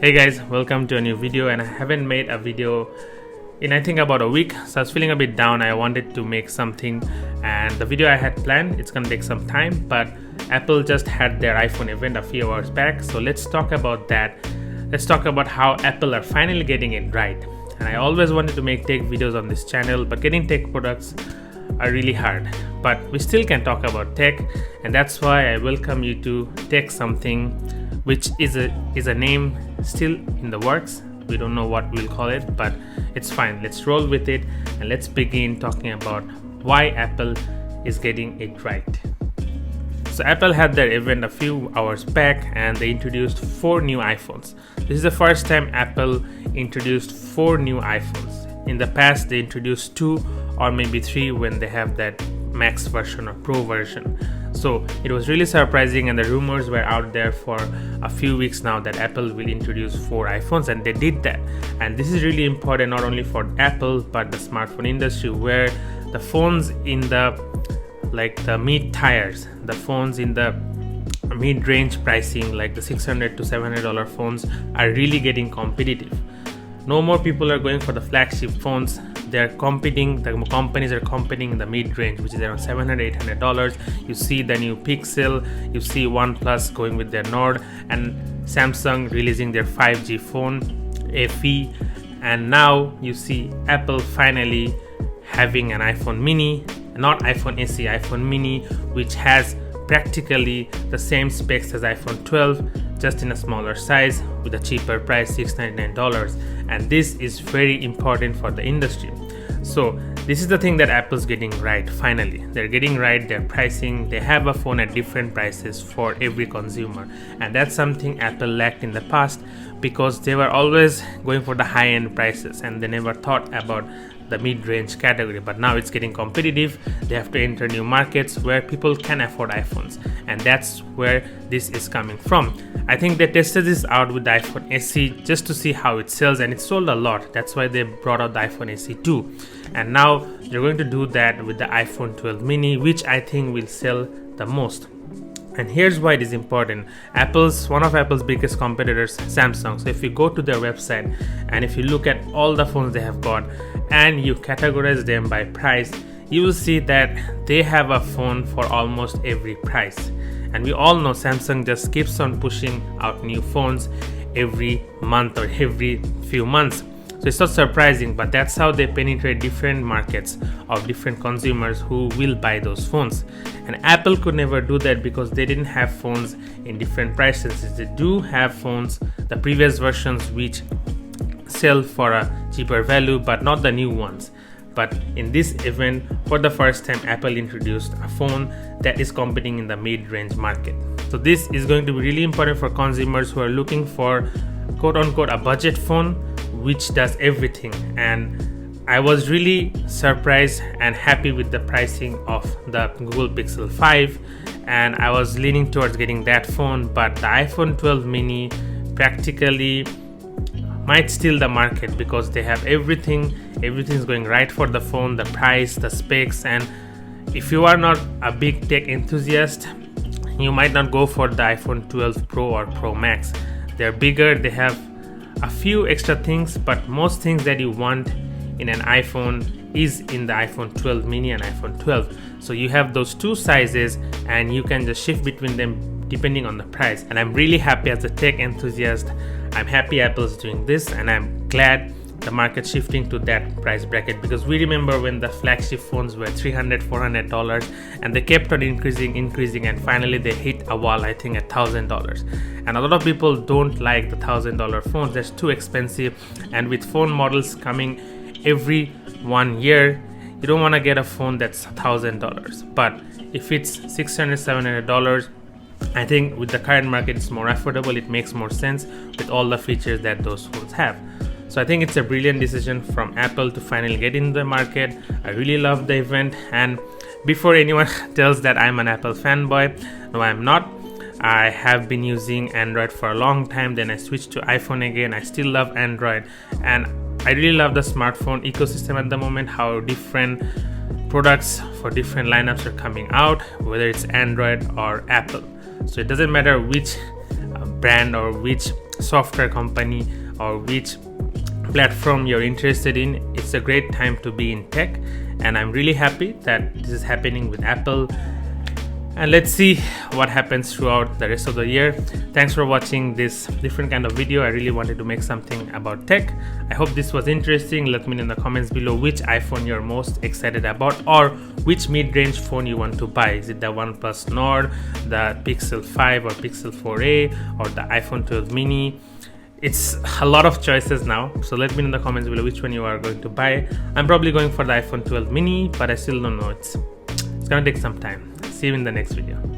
Hey guys, welcome to a new video. And I haven't made a video in I think about a week, so I was feeling a bit down. I wanted to make something, and the video I had planned, it's gonna take some time, but Apple just had their iPhone event a few hours back, so let's talk about that. Let's talk about how Apple are finally getting it right. And I always wanted to make tech videos on this channel, but getting tech products are really hard, but we still can talk about tech, and that's why I welcome you to Tech Something, which is a name still in the works. We don't know what we'll call it, but it's fine. Let's roll with it, and let's begin talking about why Apple is getting it right. So Apple had their event a few hours back, and they introduced 4 new iPhones. This is the first time Apple introduced 4 new iPhones. In the past, they introduced 2 or maybe 3 when they have that Max version or Pro version. So it was really surprising, and the rumors were out there for a few weeks now that Apple will introduce 4 iPhones, and they did that. And this is really important not only for Apple but the smartphone industry, where the phones in the mid tiers, the phones in the mid-range pricing, like the $600 to $700 phones, are really getting competitive. No more people are going for the flagship phones. They're competing, the companies are competing in the mid-range, which is around $700, $800. You see the new Pixel, you see OnePlus going with their Nord, and Samsung releasing their 5G phone, FE, and now you see Apple finally having an iPhone mini, not iPhone SE, iPhone mini, which has practically the same specs as iPhone 12, just in a smaller size with a cheaper price, $699. And this is very important for the industry. So this is the thing that Apple's getting right. Finally, they're getting right their pricing. They have a phone at different prices for every consumer, and that's something Apple lacked in the past, because they were always going for the high-end prices and they never thought about the mid-range category. But now it's getting competitive. They have to enter new markets where people can afford iPhones, and that's where this is coming from. I think they tested this out with the iPhone SE just to see how it sells, and it sold a lot. That's why they brought out the iPhone SE 2, and now they're going to do that with the iPhone 12 mini, which I think will sell the most. And here's why it is important. One of Apple's biggest competitors, Samsung. So if you go to their website and if you look at all the phones they have got and you categorize them by price, you will see that they have a phone for almost every price. And we all know Samsung just keeps on pushing out new phones every month or every few months. So it's not surprising, but that's how they penetrate different markets of different consumers who will buy those phones. And Apple could never do that because they didn't have phones in different prices. They do have phones, the previous versions, which sell for a cheaper value, but not the new ones. But in this event, for the first time, Apple introduced a phone that is competing in the mid-range market. So this is going to be really important for consumers who are looking for quote-unquote a budget phone which does everything. And I was really surprised and happy with the pricing of the Google Pixel 5, and I was leaning towards getting that phone, but the iPhone 12 mini practically might steal the market because they have everything's going right for the phone, the price, the specs. And if you are not a big tech enthusiast, you might not go for the iPhone 12 Pro or Pro Max. They're bigger, they have a few extra things, but most things that you want in an iPhone is in the iPhone 12 mini and iPhone 12. So you have those 2 sizes and you can just shift between them depending on the price. And I'm really happy as a tech enthusiast. I'm happy Apple's doing this, and I'm glad the market shifting to that price bracket, because we remember when the flagship phones were $300, $400 and they kept on increasing, and finally they hit a wall, I think at $1,000. And a lot of people don't like the $1,000 phones. That's too expensive, and with phone models coming every 1 year, you don't want to get a phone that's $1,000. But if it's $600, $700, I think with the current market it's more affordable. It makes more sense with all the features that those phones have. So I think it's a brilliant decision from Apple to finally get in the market. I really love the event, and before anyone tells that I'm an Apple fanboy, no, I'm not. I have been using Android for a long time, then I switched to iPhone again. I still love Android, and I really love the smartphone ecosystem at the moment, how different products for different lineups are coming out, whether it's Android or Apple. So it doesn't matter which brand or which software company or which platform you're interested in, it's a great time to be in tech, and I'm really happy that this is happening with Apple. And let's see what happens throughout the rest of the year. Thanks for watching this different kind of video. I really wanted to make something about tech. I hope this was interesting. Let me know in the comments below which iPhone you're most excited about, or which mid-range phone you want to buy. Is it the OnePlus Nord, the Pixel 5 or Pixel 4a, or the iPhone 12 mini? It's a lot of choices now, so let me know in the comments below which one you are going to buy. I'm probably going for the iPhone 12 mini, but I still don't know. It's gonna take some time. See you in the next video.